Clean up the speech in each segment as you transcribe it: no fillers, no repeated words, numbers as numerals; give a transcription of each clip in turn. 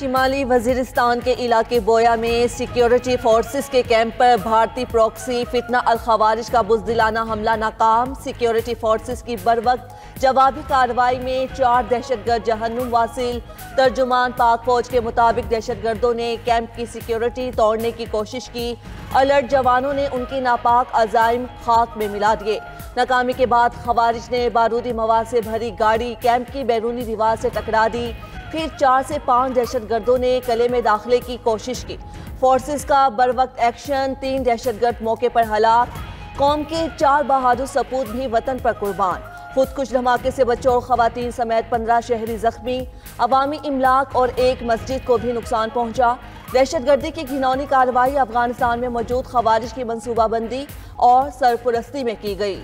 शिमाली वजीरिस्तान के इलाके बोया में सिक्योरिटी फोर्सेस के कैंप पर भारतीय प्रॉक्सी फितना अल खवारिज का बुज़दिलाना हमला नाकाम। सिक्योरिटी फोर्सेस की बरवक्त जवाबी कार्रवाई में 4 दहशतगर्द जहन्नुम वासिल। तर्जुमान पाक फौज के मुताबिक दहशतगर्दों ने कैंप की सिक्योरिटी तोड़ने की कोशिश की। अलर्ट जवानों ने उनकी नापाक अजाइम खाक में मिला दिए। नाकामी के बाद खवारिज ने बारूदी मवाद से भरी गाड़ी कैंप की बैरूनी दीवार से टकरा दी। फिर 4 से 5 दहशतगर्दों ने कले में दाखिले की कोशिश की। फोर्सेस का बरवक्त एक्शन, 3 दहशतगर्द मौके पर हलाक। कौम के 4 बहादुर सपूत भी वतन पर कुर्बान। खुदकुश धमाके से बच्चों और खवातीन समेत 15 शहरी जख्मी। अवामी इमलाक और एक मस्जिद को भी नुकसान पहुंचा। दहशतगर्दी की घिनौनी कार्रवाई अफगानिस्तान में मौजूद खवारिज की मनसूबाबंदी और सरपरस्ती में की गई।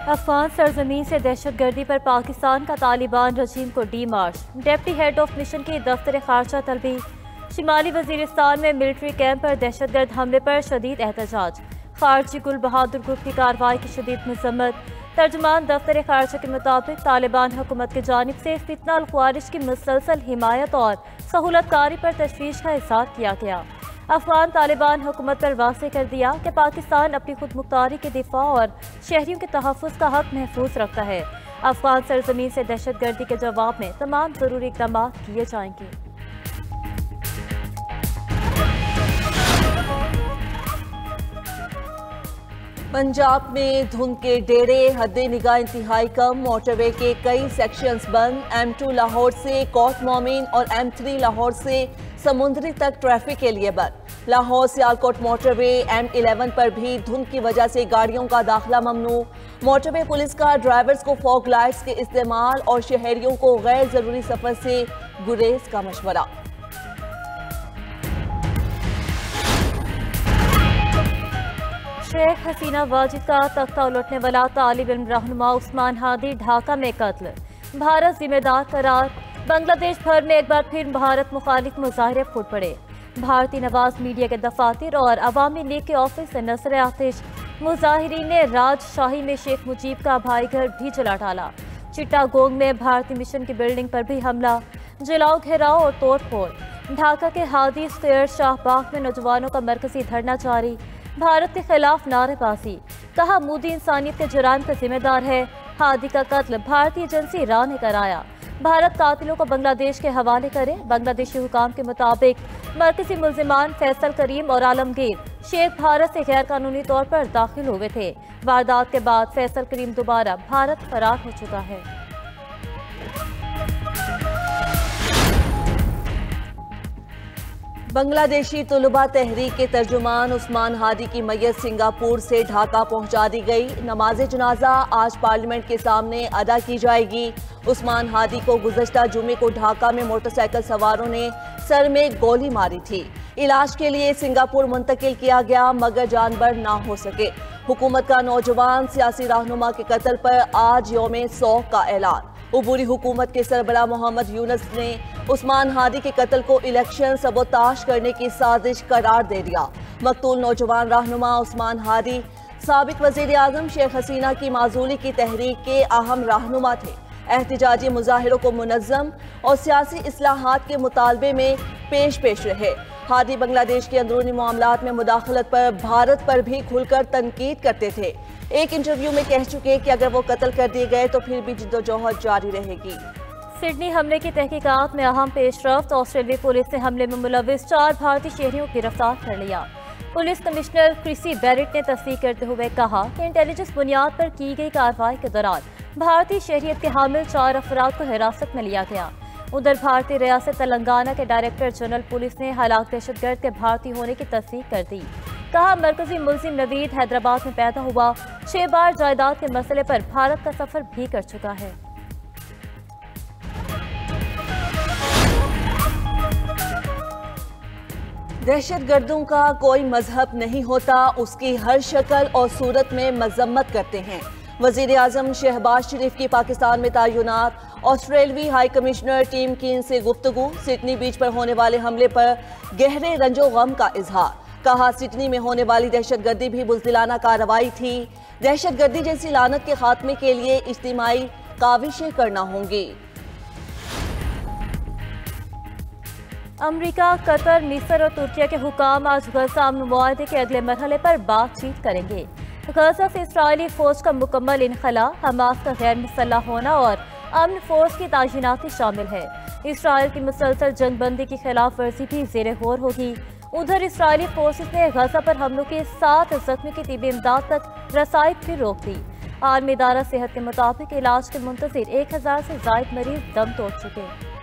अफगान सरजमीन से दहशतगर्दी पर पाकिस्तान का तालिबान रजीम को D March. Deputy head of mission की दफ्तर खारजा तलबी। शिमाली वजीरिस्तान में मिलिट्री कैंप पर दहशतगर्द हमले पर शदीद एहतजाज। खारजी गुल बहादुर ग्रुप की कार्रवाई की शदीद मजम्मत। तर्जुमान दफ्तर खारजा के मुताबिक तालिबान हुकूमत की जानिब से फितना अल खवारिज की मुसलसल हिमायत और सहूलतकारी पर तशवीश का इज़हार किया गया। अफगान तालिबान हुकूमत पर वाज़ेह कर दिया कि पाकिस्तान अपनी खुद मुख्तारी के दिफा और शहरियों के तहफ़्फ़ुज़ का हक महफूज रखता है। अफगान सरजमीन से दहशतगर्दी के जवाब में तमाम ज़रूरी इक़दाम किए जाएंगे। पंजाब में धुंध के डेरे, हद्दे निगाह इंतहाई कम। मोटरवे के कई सेक्शंस बंद। M2 लाहौर से कोट मोमिन और M3 लाहौर से समुद्री तक ट्रैफिक के लिए बंद। लाहौर सियालकोट मोटरवे M11 पर भी धुंध की वजह से गाड़ियों का दाखिला ममनू। मोटरवे पुलिस का ड्राइवर्स को फॉग लाइट्स के इस्तेमाल और शहरियों को गैर जरूरी सफर से गुरेज का मशवरा। शेख हसीना वाजिद का तख्ता उलटने वाला तालिब इल्म रहनुमा उस्मान हादी ढाका में कत्ल। भारत जिम्मेदार करार। बांग्लादेश भर में एक बार फिर भारत मुखालिफ मुजाहरे फूट पड़े। भारतीय नवाज मीडिया के दफातर और अवामी लीग के ऑफिस से नजर आतिश। मुजाहिरीन ने राजशाही में शेख मुजीब का भाई घर भी जला डाला। चिट्टागोंग में भारतीय मिशन की बिल्डिंग पर भी हमला, जलाओ, घेराव और तोड़ फोड़। ढाका के हादी स्क्वायर शाहबाग में नौजवानों का मरकजी धरना जारी। भारत के खिलाफ नारेबाजी, कहा मोदी इंसानियत के जुराम का जिम्मेदार है। हादी का कत्ल भारतीय एजेंसी रा ने कराया। भारत कातिलों को बांग्लादेश के हवाले करे। बांग्लादेशी हुकाम के मुताबिक मरकजी मुल्जिमान फैसल करीम और आलमगीर शेख भारत से गैर कानूनी तौर पर दाखिल हुए थे। वारदात के बाद फैसल करीम दोबारा भारत फरार हो चुका है। बांग्लादेशी तुलबा तहरीक के तर्जुमान उस्मान हादी की मैयत सिंगापुर से ढाका पहुंचा दी गई। नमाज जनाजा आज पार्लियामेंट के सामने अदा की जाएगी। उस्मान हादी को गुज़श्ता जुमे को ढाका में मोटरसाइकिल सवारों ने सर में गोली मारी थी। इलाज के लिए सिंगापुर मुंतकिल किया गया मगर जानबर ना हो सके। हुकूमत का नौजवान सियासी रहनुमा के कत्ल पर आज यौम सौख का ऐलान। उबूरी हुकूमत के सरबराह मोहम्मद यूनुस ने उस्मान हादी के कत्ल को इलेक्शन सबोताश करने की साजिश करार दे दिया। मकतूल नौजवान रहनुमा उस्मान हादी साबिक वज़ीर आज़म शेख हसीना की माजूली की तहरीक के अहम रहनुमा थे। एहतिजाजी मुजाहिरों को मुनज़्ज़म और सियासी इस्लाहात के मुतालबे में पेश रहे। हादी बांग्लादेश के अंदरूनी मामलात में मुदाखलत पर भारत पर भी खुलकर तनकीद करते थे। एक इंटरव्यू में कह चुके कि अगर वो कत्ल कर दिए गए तो फिर भी जिद्दोजहद जारी रहेगी। सिडनी हमले की तहकीकात में अहम पेशरफ्त। ऑस्ट्रेलियाई पुलिस ने हमले में मुलविस 4 भारतीय शहरियों को गिरफ्तार कर लिया। पुलिस कमिश्नर क्रिसी बैरेट ने तस्दीक करते हुए कहा कि इंटेलिजेंस बुनियाद पर की गई कार्रवाई के दौरान भारतीय शहरियत के हामिल 4 अफराद को हिरासत में लिया गया। उधर भारतीय रियासत तेलंगाना के डायरेक्टर जनरल पुलिस ने हलाक दहशतगर्द के भारतीय होने की तस्दीक कर दी। कहा मरकजी मुल्जिम नवीद हैदराबाद में पैदा हुआ, 6 बार जायदाद के मसले पर भारत का सफर भी कर चुका है। दहशतगर्दों का कोई मजहब नहीं होता, उसकी हर शक्ल और सूरत में मजम्मत करते हैं। वजीर आजम शहबाज शरीफ की पाकिस्तान में तैनात ऑस्ट्रेलवी हाई कमिश्नर टिम कीन से गुफ्तगू। सिडनी बीच पर होने वाले हमले पर गहरे रंजो गम का इजहार। कहा सिडनी में होने वाली दहशतगर्दी भी बुज़दिलाना कार्रवाई थी। दहशतगर्दी जैसी लानत के खात्मे के लिए इज्तिमाई काविशें करना होंगी। अमेरिका, कतर, मिस्र और तुर्की के हुकाम आज गजा अमन मुआहदे के अगले मरहले पर बातचीत करेंगे। गजा से इसराइली फौज का मुकम्मल इनखला, हमास का गैर मुसल्लह होना और अमन फौज की तायीनाती शामिल है। इसराइल की मुसलसल जंगबंदी की खिलाफ वर्जी भी ज़ेरे गौर होगी। उधर इसराइली फोर्सेस ने गजा पर हमलों के 7 जख्मी की तिबी इमदाद तक रसाई फिर रोक दी। आलमी इदारा सेहत के मुताबिक इलाज के मुंतज़िर 1000 से ज़ायद मरीज दम तोड़ चुके।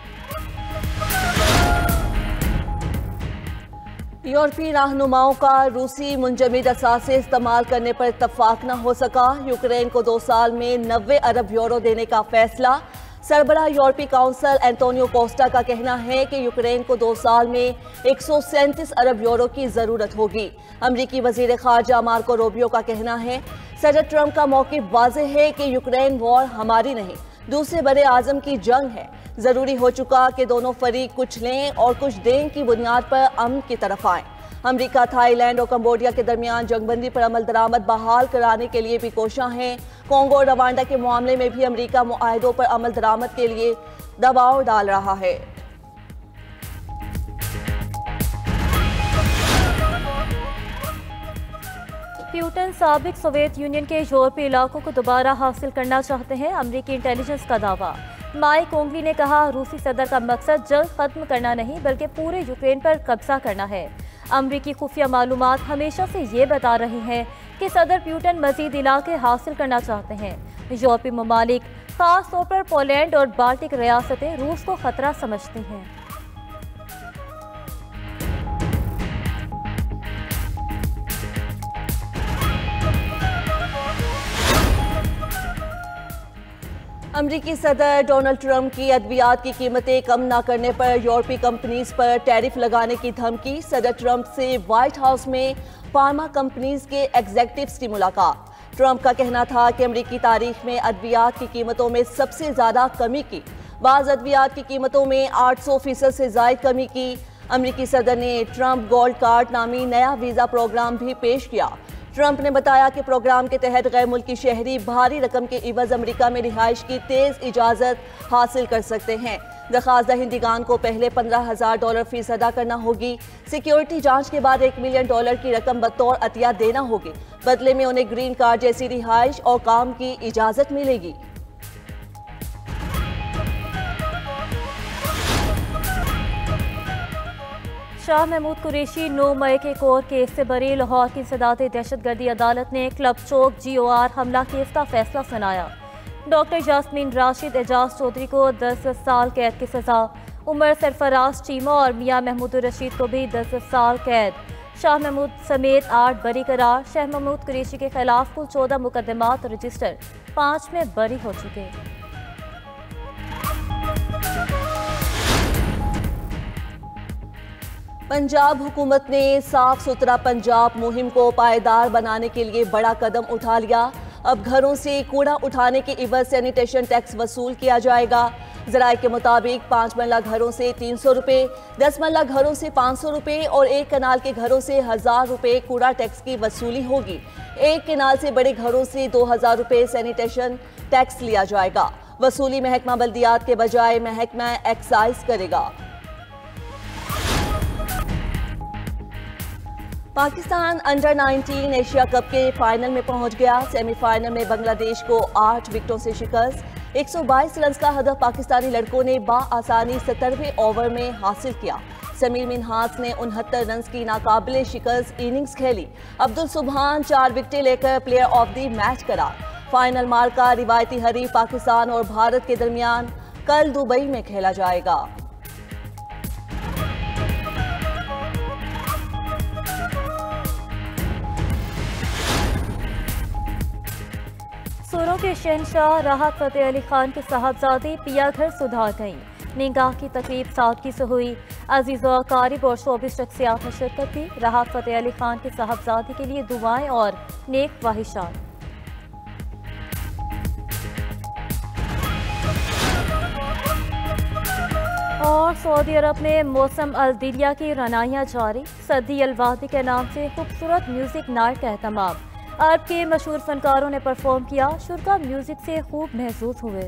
यूरोपीय रहनुमाओं का रूसी मुंजमद असासे इस्तेमाल करने पर इत्तफाक न हो सका। यूक्रेन को 2 साल में 90 अरब यूरो देने का फैसला। सरबराह यूरोपीय काउंसिल एंटोनियो कोस्टा का कहना है कि यूक्रेन को 2 साल में 137 अरब यूरो की जरूरत होगी। अमरीकी वजीर खारजा मार्को रूबियो का कहना है सदर ट्रंप का मौक़िफ़ वाज़ेह है कि यूक्रेन वॉर हमारी नहीं, दूसरे बड़े आज़म की जंग है। जरूरी हो चुका कि दोनों फरीक कुछ लें और कुछ दें की बुनियाद पर अमन की तरफ आएं। अमेरिका, थाईलैंड और कंबोडिया के दरमियान जंगबंदी पर अमल दरामद बहाल कराने के लिए भी कोशिश है। कोंगो और रवांडा के मामले में भी अमेरिका मुआहदों पर अमल दरामद के लिए दबाव डाल रहा है। प्यूटन साबिक सोवियत यूनियन के यूरोपीय इलाकों को दोबारा हासिल करना चाहते हैं, अमेरिकी इंटेलिजेंस का दावा। माइक ओंगली ने कहा रूसी सदर का मकसद जंग खत्म करना नहीं बल्कि पूरे यूक्रेन पर कब्जा करना है। अमरीकी खुफिया मालूमात हमेशा से ये बता रही हैं कि सदर प्यूटन मजीद इलाके हासिल करना चाहते हैं। यूरोपीय ममालिक खास तौर पर पोलैंड और बाल्टिक रियासतें रूस को खतरा समझती हैं। अमरीकी सदर डोनाल्ड ट्रंप की अद्वियात की कीमतें कम न करने पर यूरोपीय कंपनीज पर टैरिफ लगाने की धमकी। सदर ट्रंप से व्हाइट हाउस में फार्मा कंपनीज के एग्जेक्टिव्स की मुलाकात। ट्रंप का कहना था कि अमरीकी तारीख में अद्वियात की कीमतों में सबसे ज्यादा कमी की। बाज़ अद्वियात की कीमतों में 800% से ज्यादा कमी की। अमरीकी सदर ने ट्रंप गोल्ड कार्ड नामी नया वीजा प्रोग्राम भी पेश किया। ट्रंप ने बताया कि प्रोग्राम के तहत गैर मुल्की शहरी भारी रकम के इवज अमेरिका में रिहाइश की तेज इजाजत हासिल कर सकते हैं। दरखास्त दहिंदगान को पहले $15,000 फीस अदा करना होगी। सिक्योरिटी जांच के बाद $1 मिलियन की रकम बतौर अतिया देना होगी। बदले में उन्हें ग्रीन कार्ड जैसी रिहाइश और काम की इजाजत मिलेगी। शाह महमूद कुरैशी 9 मई के कोर केस से बरी। लाहौर की इंसदादी दहशतगर्दी अदालत ने क्लब चौक GOR हमला केस का फैसला सुनाया। डॉक्टर यास्मीन राशिद, एजाज चौधरी को 10 साल कैद की सजा। उमर सरफराज चीमा और मियां महमूद रशीद को भी 10 साल कैद। शाह महमूद समेत 8 बरी करार। शाह महमूद कुरैशी के खिलाफ कुल 14 मुकदमात रजिस्टर, 5 में बरी हो चुके। पंजाब हुकूमत ने साफ सुथरा पंजाब मुहिम को पायदार बनाने के लिए बड़ा कदम उठा लिया। अब घरों से कूड़ा उठाने के इवज सैनिटेशन टैक्स वसूल किया जाएगा। जराये के मुताबिक 5 मरला घरों से 300 रुपये, 10 मरला घरों से 500 रुपये और 1 कनाल के घरों से 1000 रुपये कूड़ा टैक्स की वसूली होगी। 1 कनाल से बड़े घरों से 2000 रुपये सैनिटेशन टैक्स लिया जाएगा। वसूली महकमा बल्दियात के बजाय महकमा एक्साइज करेगा। पाकिस्तान अंडर 19 एशिया कप के फाइनल में पहुंच गया। सेमीफाइनल में बांग्लादेश को 8 विकेटों से शिकस्त। 122 रन का हदफ पाकिस्तानी लड़कों ने बाआसानी 17वें ओवर में हासिल किया। समीर मिन्हास ने 69 रन की नाकाबिले शिकस्त इनिंग्स खेली। अब्दुल सुबहान 4 विकेटें लेकर प्लेयर ऑफ द मैच करार। फाइनल मार्का रिवायती हरीफ पाकिस्तान और भारत के दरमियान कल दुबई में खेला जाएगा। सुरों के शहंशाह राहत फतेह अली खान के साहबजादी पिया घर सुधार गईं। निगाह की तकरीब सादगी से हुई। अजीज़ व अकारिब और शोबिस शख्सियात ने शिरकत की। राहत फतेह अली खान के साहबजादी के लिए दुआएं और नेक ख्वाहिशात। और सऊदी अरब में मौसम अल-दिरिया की रनाइयाँ जारी। सदी अल-वादी के नाम से खूबसूरत म्यूजिक नाइट का एहतमाम। अरब के मशहूर फनकारों ने परफॉर्म किया। शुरा म्यूजिक से खूब महसूस हुए।